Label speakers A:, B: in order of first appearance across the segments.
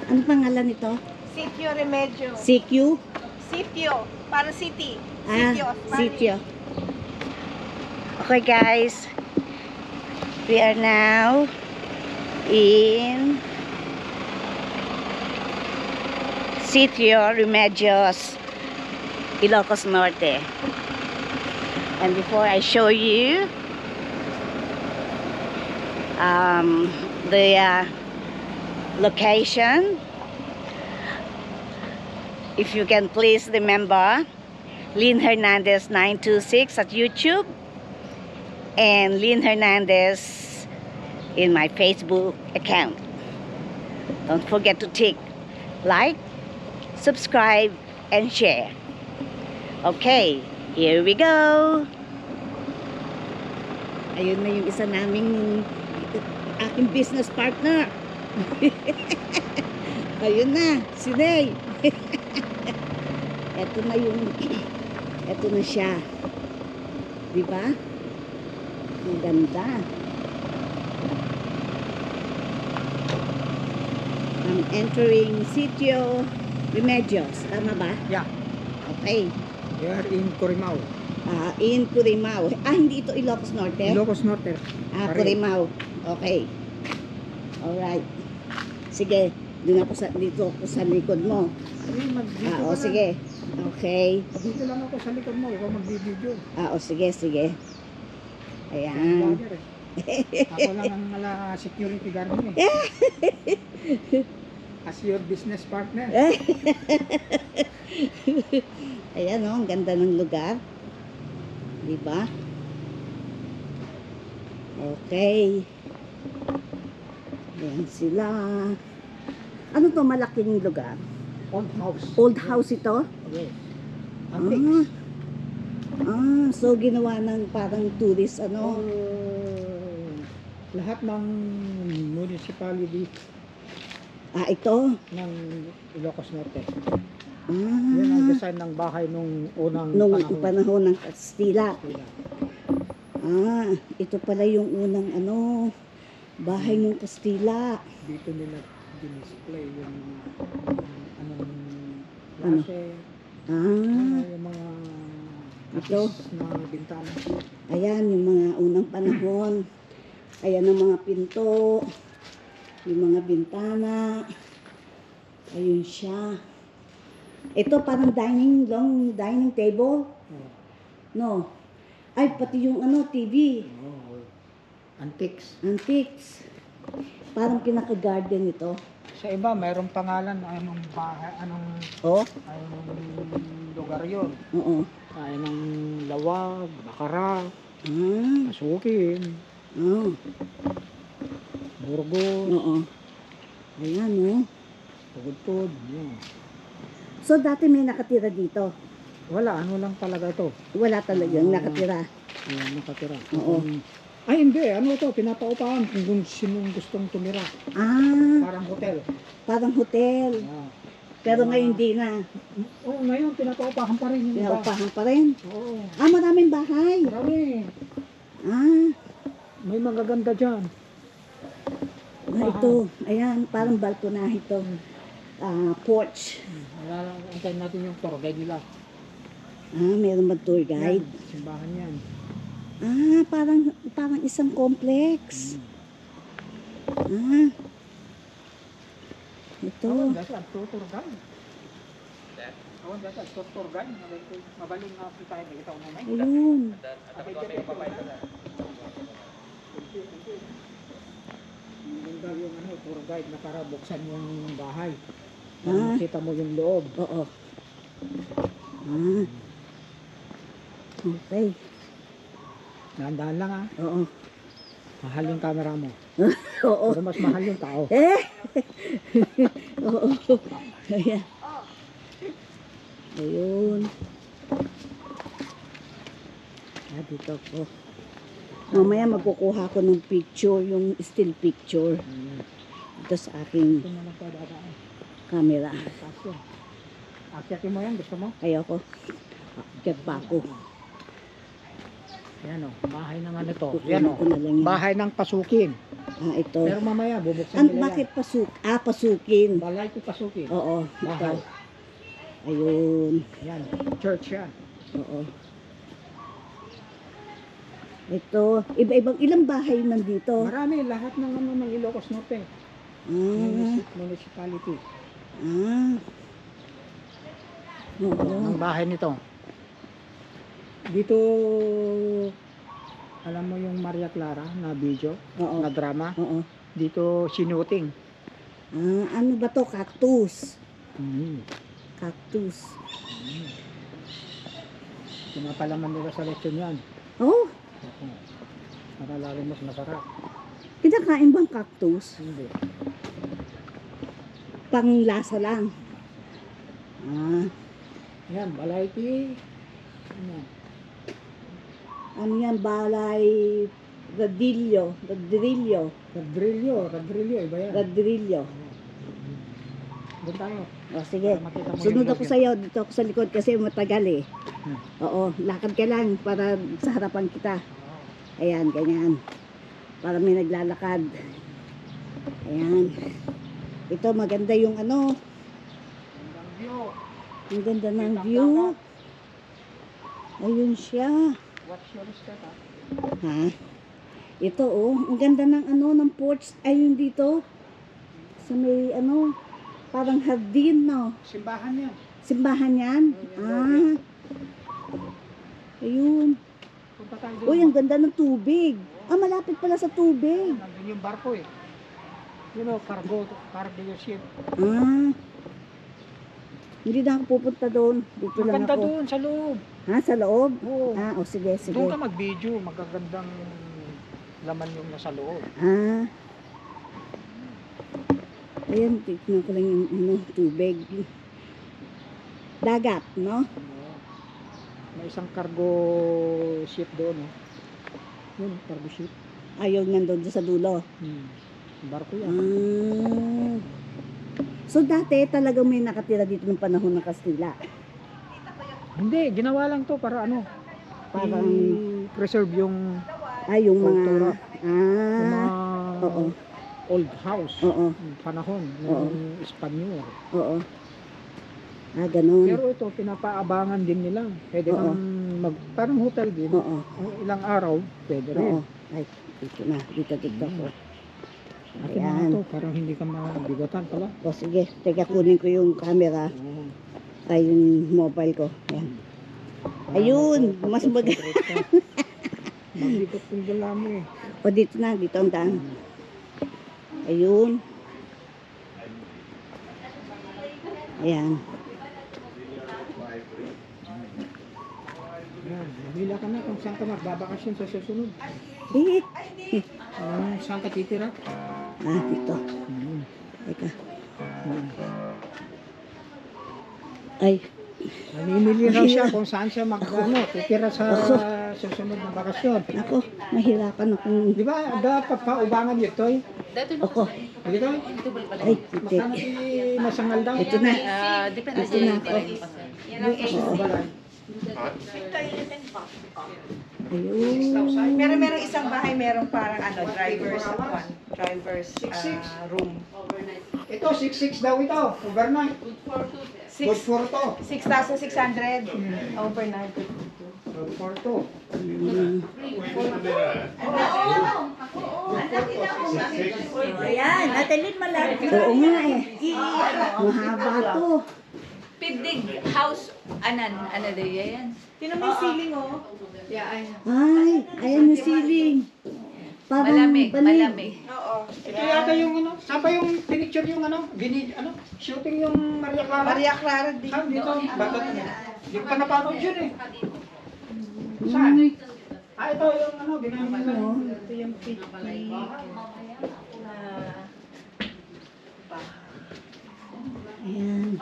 A: Ano pangalan nito?
B: Sitio Remedyo.
A: CQ?
B: Sitio. Para city.
A: Ah,
B: Sitio.
A: sitio. Okay guys, we are now in Sitio Remedios, Ilocos Norte. And before I show you the location, if you can please remember Lynn Hernandez 926 at YouTube and Lynn Hernandez in my Facebook account. Don't forget to tick like, subscribe, and share. Okay, here we go. Ayun na yung isa naming aking business partner. Ayun na, si Ney. Ito na siya. Diba? Ang ganda. I'm entering Sitio Remedios. Tama ba?
C: Yeah,
A: Okay.
C: we are in Corimao.
A: In Curimao. Hindi ito Ilocos Norte?
C: Ilocos Norte.
A: Curimao. Okay. Alright. Sige. Dito ako sa likod mo.
C: Dito
A: Sige. Okay.
C: Dito lang ako sa likod mo. Ikaw magbibideo.
A: Sige.
C: Ang
A: Ayan.
C: vlogger eh. Ako lang ang security guard mo eh. As your business partner.
A: Ayan o, ang ganda ng lugar. Diba? Okay. Ayan sila. Ano to, malaking lugar?
C: Old house.
A: Old house ito?
C: Yes. Antiques.
A: So ginawa ng parang tourist
C: Lahat ng municipality
A: ito?
C: ng Ilocos Norte.
A: Ah,
C: Yan ang design ng bahay nung unang
A: nung
C: panahon.
A: panahon ng Kastila. Ito pala yung unang bahay ng Kastila.
C: Dito nila display yung anong
A: Ano?
C: klase, yung mga
A: Ito.
C: artist na bintana.
A: Ayan, yung mga unang panahon. Ayan ang mga pinto. Yung mga bintana. Ayun siya. Ito parang long dining table.
C: Oh.
A: No. Ay, pati yung TV.
C: Oh. Antiques.
A: Antiques. Parang pinaka-garden ito.
C: Sa iba, mayroong pangalan anong bahay, anong lugar yun.
A: Oo.
C: Ay ng lawag, bakara,
A: Ah.
C: masukin,
A: Oo.
C: burgos,
A: Oo. Ayan,
C: tugod-tugod. Yun.
A: So, dati may nakatira dito.
C: Wala, ano lang talaga ito.
A: Wala talagang nakatira.
C: Ayan, nakatira.
A: Oo.
C: Ay, hindi. Ano ito? Pinapaupahan kung sinong gustong tumira. Parang hotel.
A: Parang hotel.
C: Ah.
A: Pero ngayon di na.
C: Oo, ngayon pinapaupahan pa rin yung iba.
A: Pinaupahan pa rin.
C: Oo.
A: Maraming bahay.
C: Marami. May mga ganda dyan.
A: Ito. Ayan, parang balkonahe ito. Porch.
C: Antayin natin yung tour guide nila.
A: Meron ba tour guide?
C: Yan, simbahan yan.
A: Parang isang complex. Ito.
C: Awan, dati ang tour guide. Awan, dati ang tour guide. Mabaling nga po tayo. Ito na may.
A: Ayun.
C: Ganda yung tour guide na para buksan yung bahay. Para makita mo yung loob.
A: Oo. Okay.
C: Dahan-dahan lang
A: Oo.
C: Mahal yung camera mo.
A: Oo.
C: Pero mas mahal yung tao.
A: Oo. Ayan. Ayun. Dito ko. Mamaya magkukuha ko ng picture, yung still picture. Ito sa aking
C: Ito na lang pa dadaan.
A: camera.
C: Kaso. Akyatin mo yan, gusto mo?
A: Ayoko. Akyat pa ako.
C: Yan o, bahay ng ano to.
A: Kukunin
C: Yan o,
A: ko na lang yan.
C: bahay ng pasukin.
A: Ito.
C: Pero mamaya, bubuksan nila
A: Bakit pasukin.
C: yan. Balay ko pasukin.
A: Oo, ito.
C: Bahay.
A: Ayun.
C: Yan, church siya.
A: Oo. Ito, ilang bahay nandito?
C: Marami, lahat ng Ilocos Norte. Municipality.
A: Oo.
C: Ang bahay nito. Dito, alam mo yung Maria Clara na video,
A: Oo.
C: na drama?
A: Oo.
C: Dito, sinuting.
A: Ano ba to? Cactus.
C: Mm.
A: Cactus.
C: Pinapalaman nila sa lechon yan.
A: Oh,
C: Para lalo mas masarap.
A: kinakain bang cactus?
C: Hindi.
A: Panglasa lang.
C: Yan, balay tea.
A: Ano yan? Balay Radillo.
C: Radrillo, iba yan.
A: Radrillo.
C: Doon tayo.
A: Sige.
C: Para makita mo
A: Sunod
C: yung
A: ako
C: vlog
A: sa'yo. Dito ako sa likod kasi matagal eh.
C: Hmm.
A: Oo. Lakad ka lang para sa harapan kita. Ayan, ganyan. Para may naglalakad. Ayan. Ito, maganda yung ano. Ang ganda ng view. Ayun siya.
C: What's your step, ha?
A: Ha? Ito oh, ang ganda ng ano, ng porch. Ayun dito. Sa may ano, parang hardin, no?
C: Simbahan yan.
A: Simbahan yan? Ayun.
C: Punta tayo doon.
A: Uy, ang ganda ng tubig. Malapit pala sa tubig.
C: Nandun yung barko eh. You know, cargo ship.
A: Hindi na ako pupunta doon. Dito lang
C: Maganda
A: ako.
C: doon sa loob.
A: Ha, sa loob?
C: Oo.
A: Sige, sige.
C: Doon ka mag-video, magagandang laman yung nasa loob.
A: Ayan, tignan ko lang yung ano, tubig. Dagat, no?
C: Oo. May isang cargo ship doon. Oh. Yun, cargo ship.
A: Ayaw nandun sa dulo.
C: Barko yan.
A: So dati talagang may nakatira dito ng panahon ng Kastila.
C: Hindi, ginawa lang to para ano?
A: Parang
C: preserve yung
A: yung
C: kultura.
A: mga
C: Yung mga
A: oo.
C: old house.
A: Oo.
C: Yung panahon
A: Oo.
C: ng Espanyol.
A: Oo. Ganun.
C: Pero ito, pinapaabangan din nila. Pwede
A: Oo.
C: kang parang hotel din.
A: Oo.
C: Ilang araw, pwede rin.
A: Oo. Ay, dito na. Dito ko.
C: Akin na
A: Ayan.
C: ito, parang hindi ka mabigatan pala.
A: O sige, teka kunin ko yung camera.
C: Oo.
A: Ay, yung mobile ko. Ayan. Ayun, mas
C: Mabigat yung dala mo eh.
A: O dito na, dito ang daan. Ayun. Ayan.
C: Yan, mamila ka na kung saan ka magbabakasyon sa susunod. Saan ka titira?
A: Dito.
C: Mm.
A: Teka.
C: Mm.
A: Ay,
C: Namimili raw siya kung saan siya titira sa susunod na bakasyon.
A: ako, mahirapan akong...
C: Di ba, dapat paubangan yun, Toy?
A: Ako.
C: Dito?
A: Ay,
C: Magkano si Masangal daw?
A: ito na.
D: Depende
A: Ito na ako.
C: Oo, balay.
A: Ayun.
B: Pero merong isang bahay, merong parang driver's room.
C: Ito, 6'6 daw ito. Overnight. Good for to.
B: 6,600 overnight.
C: Good for to.
D: Ayan, natalin malaki.
A: Oo nga eh. Mahaba to.
D: Pidig house, ano daw yan?
B: Tinan mo yung ceiling, oh.
A: Ay, ayan yung ceiling. Parang
D: Malamig,
A: banig.
D: malamig.
B: Oo.
C: Ito yata yung saan pa yung pinicture yung shooting yung Maria Clara?
B: Maria Clara din.
C: Saan dito? Bakit? Hindi ko pa napanood yun eh. Saan? Ito yung ginamit nila.
B: Ito yung picnic.
A: Ayan.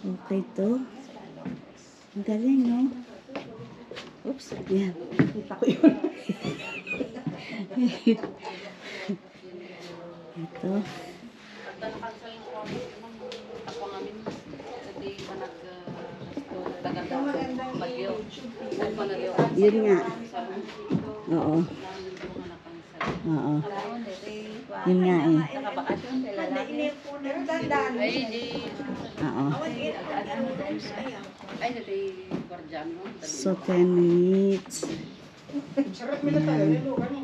A: Okay to. Ang galing, no? Oops. Ayan. Kita ko yun. Ito. Yun nga. Oo. Oo. Yun nga eh.
D: Nakabakasyon sa lalaki.
B: Pero dandaan mo
D: Ay,
B: siya.
D: di.
A: Oo.
D: Ay, dati guardian mo.
A: So, 10 minutes.
C: Sarap nila tayo. Lalo, ano?